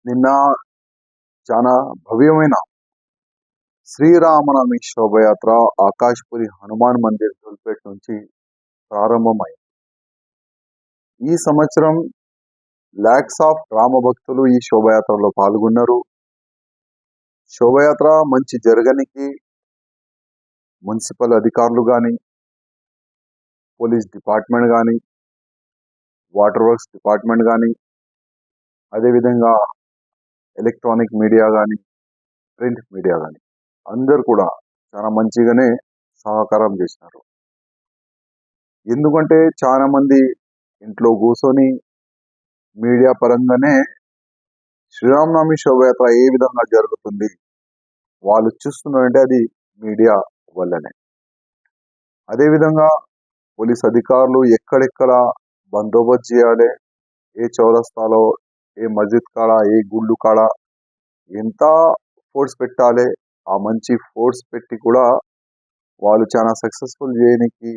నిన్న చాలా భవ్యమైన శ్రీరామనవమి శోభయాత్ర ఆకాష్పురి హనుమాన్ మందిర్ దుల్పేట్ నుంచి ప్రారంభమైంది. ఈ సంవత్సరం లాక్స్ ఆఫ్ రామ భక్తులు ఈ శోభయాత్రలో పాల్గొన్నారు. శోభయాత్ర మంచి జరగనికి మున్సిపల్ అధికారులు కానీ, పోలీస్ డిపార్ట్మెంట్ కానీ, వాటర్ వర్క్స్ డిపార్ట్మెంట్ కానీ, అదేవిధంగా ఎలక్ట్రానిక్ మీడియా కానీ, ప్రింట్ మీడియా కానీ అందరు కూడా చాలా మంచిగానే సహకారం చేసినారు. ఎందుకంటే చాలా మంది ఇంట్లో కూర్చొని మీడియా పరంగానే శ్రీరామనవమి శోభయాత్ర ఏ విధంగా జరుగుతుంది వాళ్ళు చూస్తున్నారంటే అది మీడియా వల్లనే. అదేవిధంగా పోలీస్ అధికారులు ఎక్కడెక్కడ బందోబస్తు చేయాలి, ఏ చౌరస్తాలో, ఏ మస్జిద్ కాడ, ఏ గుళ్ళు కాడ ఎంత ఫోర్స్ పెట్టాలి, ఆ మంచి ఫోర్స్ పెట్టి కూడా వాళ్ళు చాలా సక్సెస్ఫుల్ చేయడానికి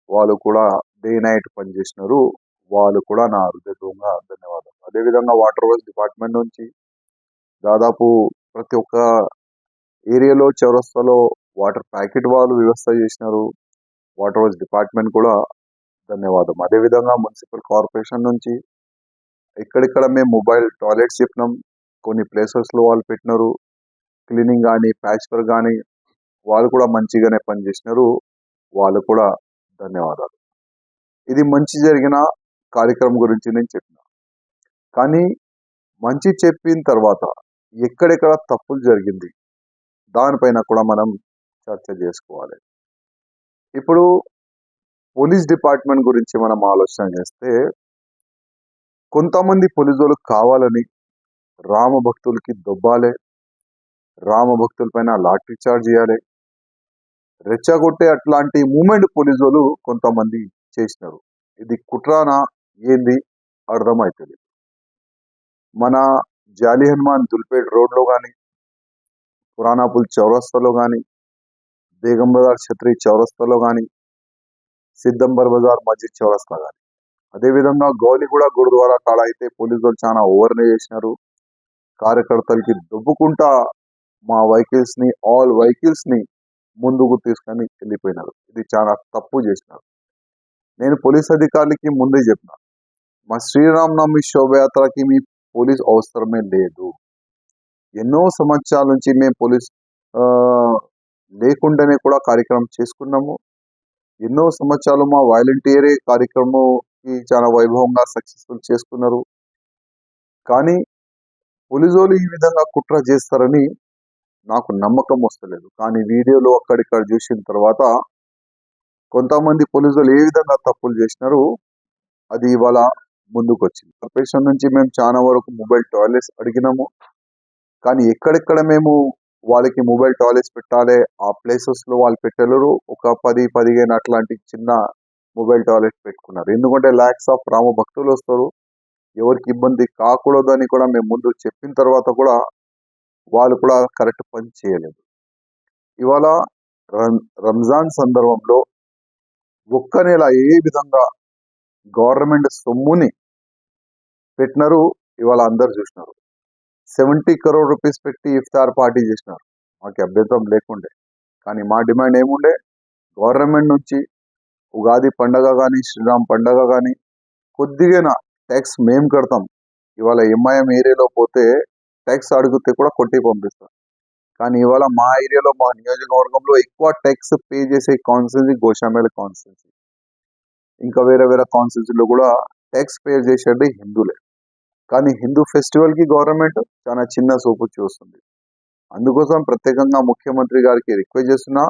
వాళ్ళు కూడా డే నైట్ పనిచేసినారు. వాళ్ళు కూడా నా హృదయపూర్వకంగా ధన్యవాదాలు. అదేవిధంగా వాటర్ వర్క్స్ డిపార్ట్మెంట్ నుంచి దాదాపు ప్రతి ఒక్క ఏరియాలో చౌరస్తాలో వాటర్ ప్యాకెట్ వాళ్ళు వ్యవస్థ చేసినారు. వాటర్ వర్క్స్ డిపార్ట్మెంట్ కూడా ధన్యవాదం. అదేవిధంగా మున్సిపల్ కార్పొరేషన్ నుంచి ఎక్కడెక్కడ మేము మొబైల్ టాయిలెట్స్ చెప్పినాం, కొన్ని ప్లేసెస్లో వాళ్ళు పెట్టినారు. క్లీనింగ్ కానీ, ప్యాచ్ వర్క్ కానీ వాళ్ళు కూడా మంచిగానే పనిచేసినారు. వాళ్ళు కూడా ధన్యవాదాలు. ఇది మంచి జరిగిన కార్యక్రమం గురించి నేను చెప్పిన. కానీ మంచి చెప్పిన తర్వాత ఎక్కడెక్కడ తప్పులు జరిగింది దానిపైన కూడా మనం చర్చ చేసుకోవాలి. ఇప్పుడు పోలీస్ డిపార్ట్మెంట్ గురించి మనం ఆలోచన చేస్తే కొంతమంది పోలీసులు కావాలని రామ భక్తులకి దొబ్బాలి, రామ భక్తుల పైన లాఠీ చార్జ్ చేయాలి, రెచ్చగొట్టే అట్లాంటి మూమెంట్ పోలీసులు కొంతమంది చేసినారు. ఇది కుట్రానా ఏంది అర్థమవుతుంది. మన జాలి హనుమాన్ దుల్పేట్ రోడ్లో కానీ, పురాణాపుల్ చౌరస్తాలో కానీ, బేగం బజార్ ఛత్రి చౌరస్తాలో కానీ, సిద్దంబర్ బజార్ మస్జిద్ చౌరస్తా కానీ, అదేవిధంగా గౌలిగూడ గురుద్వారా కాడ అయితే పోలీసులు చాలా ఓవర్నే చేసినారు. కార్యకర్తలకి దొబ్బుకుంటా మా వెహికల్స్ ని, ఆల్ వెహికల్స్ ని ముందుకు తీసుకొని వెళ్ళిపోయినారు. ఇది చాలా తప్పు చేసినారు. నేను పోలీస్ అధికారులకి ముందే చెప్పిన, మా శ్రీరామనవమి శోభయాత్రకి మీ పోలీస్ అవసరమే లేదు. ఎన్నో సంవత్సరాల నుంచి మేము పోలీస్ లేకుండానే కూడా కార్యక్రమం చేసుకున్నాము. ఎన్నో సంవత్సరాలు మా వాలంటీరే కార్యక్రమంకి చాలా వైభవంగా సక్సెస్ఫుల్ చేసుకున్నారు. కానీ పోలీసులు ఈ విధంగా కుట్ర చేస్తారని నాకు నమ్మకం వస్తలేదు. కానీ వీడియోలో అక్కడిక్కడ చూసిన తర్వాత కొంతమంది పోలీసులు ఏ విధంగా తప్పులు చేసినారు అది ఇవాళ ముందుకు వచ్చింది. కార్పొరేషన్ నుంచి మేము చాలా వరకు మొబైల్ టాయిలెట్స్ అడిగినాము. కానీ ఎక్కడెక్కడ మేము వాళ్ళకి మొబైల్ టాయిలెట్స్ పెట్టాలి ఆ ప్లేసెస్ లో వాళ్ళు పెట్టలేరు. ఒక 10-15 అట్లాంటి చిన్న మొబైల్ టాయిలెట్స్ పెట్టుకున్నారు. ఎందుకంటే లాక్స్ ఆఫ్ రామ భక్తులు వస్తారు, ఎవరికి ఇబ్బంది కాకూడదని కూడా మేము ముందు చెప్పిన తర్వాత కూడా వాళ్ళు కూడా కరెక్ట్ పని చేయలేదు. ఇవాళ రంజాన్ సందర్భంలో ఒక్క నెల ఏ విధంగా గవర్నమెంట్ సొమ్ముని పెట్టినారు ఇవాళ అందరు చూసినారు. 70 crore రూపీస్ పెట్టి ఇఫ్తార్ పార్టీ చేసినారు. మాకు అభ్యంతరం లేకుండే. కానీ మా డిమాండ్ ఏముండే, గవర్నమెంట్ నుంచి ఉగాది పండగ కానీ, శ్రీరామ్ పండగ కానీ కొద్దిగా ట్యాక్స్ మేము కడతాం. ఇవాళ ఎంఐఎం ఏరియాలో పోతే ట్యాక్స్ అడిగితే కూడా కొట్టి పంపిస్తాం. కానీ ఇవాళ మా ఏరియాలో, మా నియోజకవర్గంలో ఎక్కువ ట్యాక్స్ పే చేసే కాన్స్టిట్యున్సీ గోషామేల కాన్స్టిట్యున్సీ. ఇంకా వేరే వేరే కాన్స్టిట్యున్సీలో కూడా ట్యాక్స్ పే చేసేది హిందువులే. కానీ హిందూ ఫెస్టివల్ కి గవర్నమెంట్ చాలా చిన్న చూపు చూస్తుంది. అందుకోసం ప్రత్యేకంగా ముఖ్యమంత్రి గారికి రిక్వెస్ట్ చేస్తున్నా,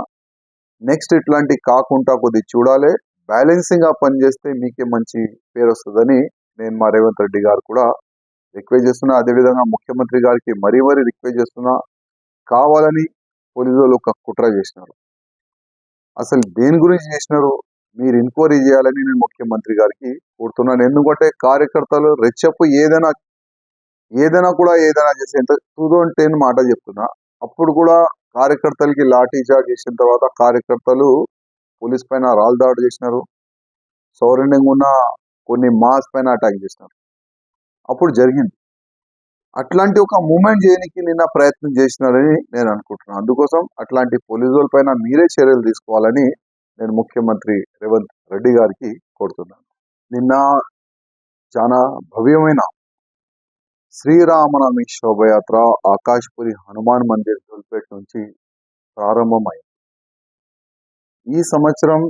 నెక్స్ట్ ఇట్లాంటి కాకుండా కొద్ది చూడాలి, బ్యాలెన్సింగ్ గా పనిచేస్తే మీకే మంచి పేరు వస్తుందని నేను మా రేవంత్ రెడ్డి గారు కూడా రిక్వెస్ట్ చేస్తున్నా. అదేవిధంగా ముఖ్యమంత్రి గారికి మరీ రిక్వెస్ట్ చేస్తున్నా, కావాలని పోలీసులు ఒక కుట్ర చేసినారు. అసలు దేని గురించి చేసినారు మీరు ఎంక్వైరీ చేయాలని నేను ముఖ్యమంత్రి గారికి కోరుతున్నాను. ఎందుకంటే కార్యకర్తలు రెచ్చపు ఏదైనా కూడా ఏదైనా చేసే 2010 మాట చెప్తున్నా, అప్పుడు కూడా కార్యకర్తలకి లాఠీ చార్జ్ చేసిన తర్వాత కార్యకర్తలు పోలీస్ పైన రాళ్ళు దాడి చేసినారు. సౌరండంగా ఉన్న కొన్ని మాస్ పైన అటాక్ చేసినారు. అప్పుడు జరిగింది. అట్లాంటి ఒక మూమెంట్ చేయడానికి నిన్న ప్రయత్నం చేసినారని నేను అనుకుంటున్నాను. అందుకోసం అట్లాంటి పోలీసుల పైన మీరే చర్యలు తీసుకోవాలని నేను ముఖ్యమంత్రి రేవంత్ రెడ్డి గారికి కోరుతున్నాను. నిన్న చాలా భవ్యమైన శ్రీరామనవమి శోభయాత్ర ఆకాష్పురి హనుమాన్ మందిర్ దుల్పేట్ నుంచి ప్రారంభమైంది. ఈ సంవత్సరం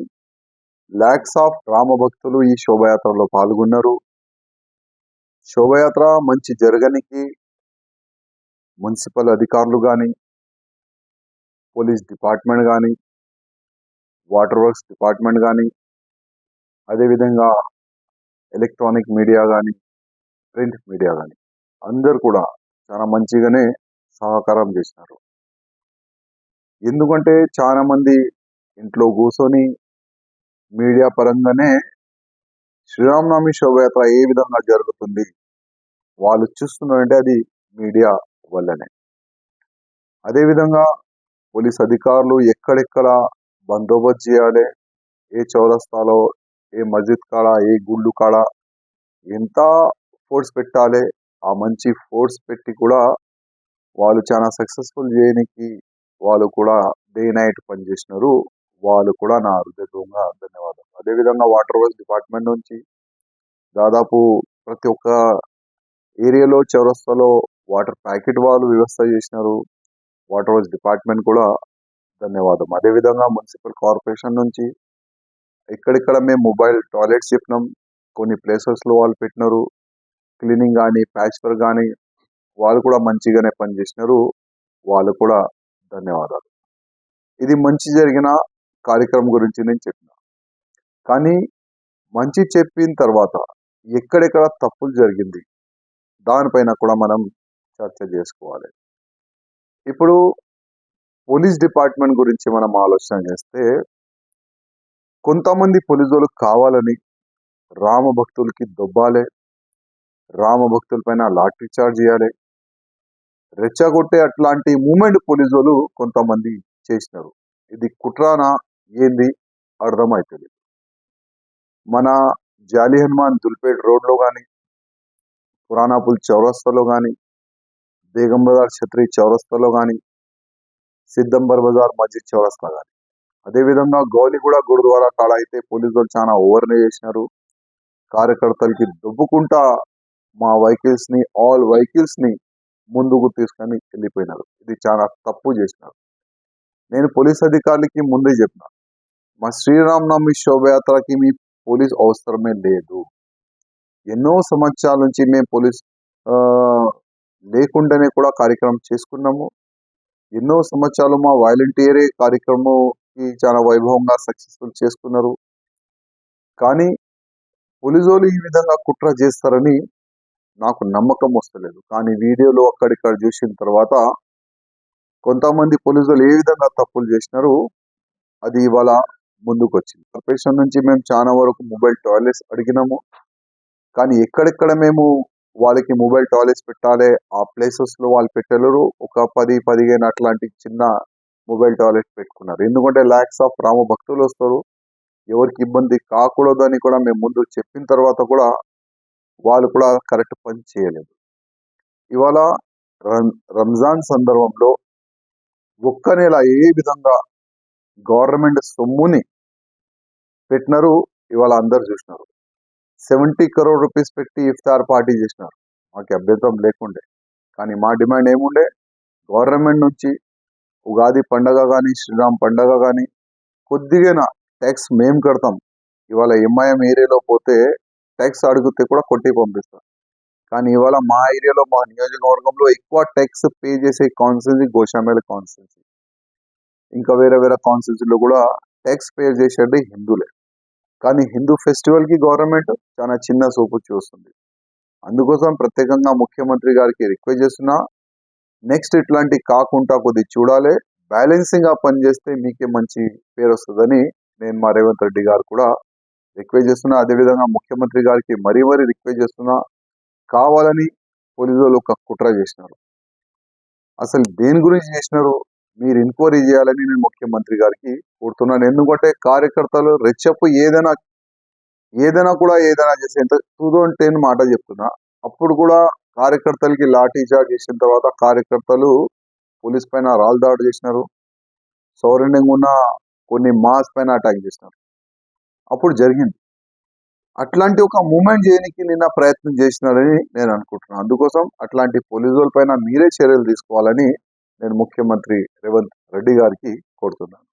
లాక్స్ ఆఫ్ రామ భక్తులు ఈ శోభయాత్రలో పాల్గొన్నారు. శోభయాత్ర మంచి జరగనికి మున్సిపల్ అధికారులు కానీ, పోలీస్ డిపార్ట్మెంట్ కానీ, వాటర్ వర్క్స్ డిపార్ట్మెంట్ కానీ, అదేవిధంగా ఎలక్ట్రానిక్ మీడియా కానీ, ప్రింట్ మీడియా కానీ అందరు కూడా చాలా మంచిగానే సహకారం చేసినారు. ఎందుకంటే చాలా మంది ఇంట్లో కూర్చొని మీడియా పరంగానే శ్రీరామనవమి శోభయాత్ర ఏ విధంగా జరుగుతుంది వాళ్ళు చూస్తున్నారంటే అది మీడియా వల్లనే. అదేవిధంగా పోలీస్ అధికారులు ఎక్కడెక్కడ బందోబస్తు చేయాలి, ఏ చౌరస్తాలో, ఏ మస్జిద్ కాడ, ఏ గుళ్ళు కాడ ఎంత ఫోర్స్ పెట్టాలి, ఆ మంచి ఫోర్స్ పెట్టి కూడా వాళ్ళు చాలా సక్సెస్ఫుల్ చేయడానికి వాళ్ళు కూడా డే నైట్ పనిచేసినారు. వాళ్ళు కూడా నా హృదయపూర్వకంగా ధన్యవాదాలు. అదేవిధంగా వాటర్ వర్క్స్ డిపార్ట్మెంట్ నుంచి దాదాపు ప్రతి ఒక్క ఏరియాలో చౌరస్తాలో వాటర్ ప్యాకెట్ వాళ్ళు వ్యవస్థ చేసినారు. వాటర్ వర్క్స్ డిపార్ట్మెంట్ కూడా ధన్యవాదం. అదేవిధంగా మున్సిపల్ కార్పొరేషన్ నుంచి ఎక్కడెక్కడ మేము మొబైల్ టాయిలెట్స్ చెప్పినాం, కొన్ని ప్లేసెస్లో వాళ్ళు పెట్టినారు. క్లీనింగ్ కానీ, ప్యాచ్ వర్క్ కానీ వాళ్ళు కూడా మంచిగానే పనిచేసినారు. వాళ్ళు కూడా ధన్యవాదాలు. ఇది మంచి జరిగిన కార్యక్రమం గురించి నేను చెప్పిన. కానీ మంచి చెప్పిన తర్వాత ఎక్కడెక్కడ తప్పులు జరిగింది దానిపైన కూడా మనం చర్చ చేసుకోవాలి. ఇప్పుడు పోలీస్ డిపార్ట్మెంట్ గురించి మనం ఆలోచన చేస్తే కొంతమంది పోలీసులు కావాలని రామ భక్తులకి దొబ్బాలి, రామ భక్తుల పైన లాఠీ చార్జ్ చేయాలి, రెచ్చగొట్టే అట్లాంటి మూమెంట్ పోలీసులు కొంతమంది చేసినారు. ఇది కుట్రానా ఏంది అర్థమవుతుంది. మన జాలి హనుమాన్ దుల్పేట్ రోడ్లో కానీ, పురాణాపుల్ చౌరస్తాలో కానీ, బేగం బజార్ ఛత్రి చౌరస్తాలో కానీ, సిద్దంబర్ బజార్ మస్జిద్ చౌరస్తా కానీ, అదేవిధంగా గౌలిగూడ గురుద్వారా కాడ అయితే పోలీసులు చాలా ఓవర్నే చేసినారు. కార్యకర్తలకి దొబ్బుకుంటా మా వెహికల్స్ ని, ఆల్ వెహికల్స్ ని ముందుకు తీసుకొని వెళ్ళిపోయినారు. ఇది చాలా తప్పు చేసినారు. నేను పోలీస్ అధికారులకి ముందే చెప్పిన, మా శ్రీరామనవమి శోభయాత్రకి మీ పోలీస్ అవసరమే లేదు. ఎన్నో సంవత్సరాల నుంచి మేము పోలీస్ లేకుండానే కూడా కార్యక్రమం చేసుకున్నాము. ఎన్నో సంవత్సరాలు మా వాలంటీరే కార్యక్రమంకి చాలా వైభవంగా సక్సెస్ఫుల్ చేసుకున్నారు. కానీ పోలీసులు ఈ విధంగా కుట్ర చేస్తారని నాకు నమ్మకం వస్తలేదు. కానీ వీడియోలో అక్కడిక్కడ చూసిన తర్వాత కొంతమంది పోలీసులు ఏ విధంగా తప్పులు చేసినారు అది ఇవాళ ముందుకు వచ్చింది. కార్పొరేషన్ నుంచి మేము చాలా వరకు మొబైల్ టాయిలెట్స్ అడిగినాము. కానీ ఎక్కడెక్కడ మేము వాళ్ళకి మొబైల్ టాయిలెట్స్ పెట్టాలి ఆ ప్లేసెస్ లో వాళ్ళు పెట్టలేరు. ఒక 10-15 అట్లాంటి చిన్న మొబైల్ టాయిలెట్స్ పెట్టుకున్నారు. ఎందుకంటే లాక్స్ ఆఫ్ రామ భక్తులు వస్తారు, ఎవరికి ఇబ్బంది కాకూడదని కూడా మేము ముందు చెప్పిన తర్వాత కూడా వాళ్ళు కూడా కరెక్ట్ పని చేయలేదు. ఇవాళ రంజాన్ సందర్భంలో ఒక్క నెల ఏ విధంగా గవర్నమెంట్ సొమ్ముని పెట్టినారు ఇవాళ అందరు చూసినారు. 70 crore రూపీస్ పెట్టి ఇఫ్తార్ పార్టీ చేసినారు. మాకు అభ్యంతరం లేకుండే. కానీ మా డిమాండ్ ఏముండే, గవర్నమెంట్ నుంచి ఉగాది పండగ కానీ, శ్రీరామ్ పండగ కానీ కొద్దిగా ట్యాక్స్ మేము కడతాం. ఇవాళ ఎంఐఎం ఏరియాలో పోతే ట్యాక్స్ అడిగితే కూడా కొట్టి పంపిస్తాం. కానీ ఇవాళ మా ఏరియాలో, మా నియోజకవర్గంలో ఎక్కువ ట్యాక్స్ పే చేసే కాన్స్టిట్యున్సీ గోషామేల కాన్స్టిట్యున్సీ. ఇంకా వేరే వేరే కాన్స్టిట్యున్సీలో కూడా ట్యాక్స్ పే చేసేది హిందువులే. కానీ హిందూ ఫెస్టివల్ కి గవర్నమెంట్ చాలా చిన్న చూపు చూస్తుంది. అందుకోసం ప్రత్యేకంగా ముఖ్యమంత్రి గారికి రిక్వెస్ట్ చేస్తున్నా, నెక్స్ట్ ఇట్లాంటి కాకుండా కొద్ది చూడాలి, బ్యాలెన్సింగ్ గా పనిచేస్తే మీకే మంచి పేరు వస్తుందని నేను మా రేవంత్ రెడ్డి గారు కూడా రిక్వెస్ట్ చేస్తున్నా. అదేవిధంగా ముఖ్యమంత్రి గారికి మరీ రిక్వెస్ట్ చేస్తున్నా, కావాలని పోలీసులు ఒక కుట్ర చేసినారు. అసలు దేని గురించి చేసినారు మీరు ఎంక్వైరీ చేయాలని నేను ముఖ్యమంత్రి గారికి కోరుతున్నాను. ఎందుకంటే కార్యకర్తలు రెచ్చప్పు ఏదైనా కూడా ఏదైనా చేసే 2010 మాట చెప్తున్నా, అప్పుడు కూడా కార్యకర్తలకి లాఠీ చార్జ్ చేసిన తర్వాత కార్యకర్తలు పోలీస్ పైన రాళ్ళు దాడి చేసినారు. సౌరండంగా ఉన్న కొన్ని మాస్ పైన అటాక్ చేసినారు. అప్పుడు జరిగింది. అట్లాంటి ఒక మూమెంట్ చేయడానికి నిన్న ప్రయత్నం చేసినారని నేను అనుకుంటున్నాను. అందుకోసం అట్లాంటి పోలీసుల పైన మీరే చర్యలు తీసుకోవాలని నేను ముఖ్యమంత్రి రేవంత్ రెడ్డి గారికి కోరుతున్నాను.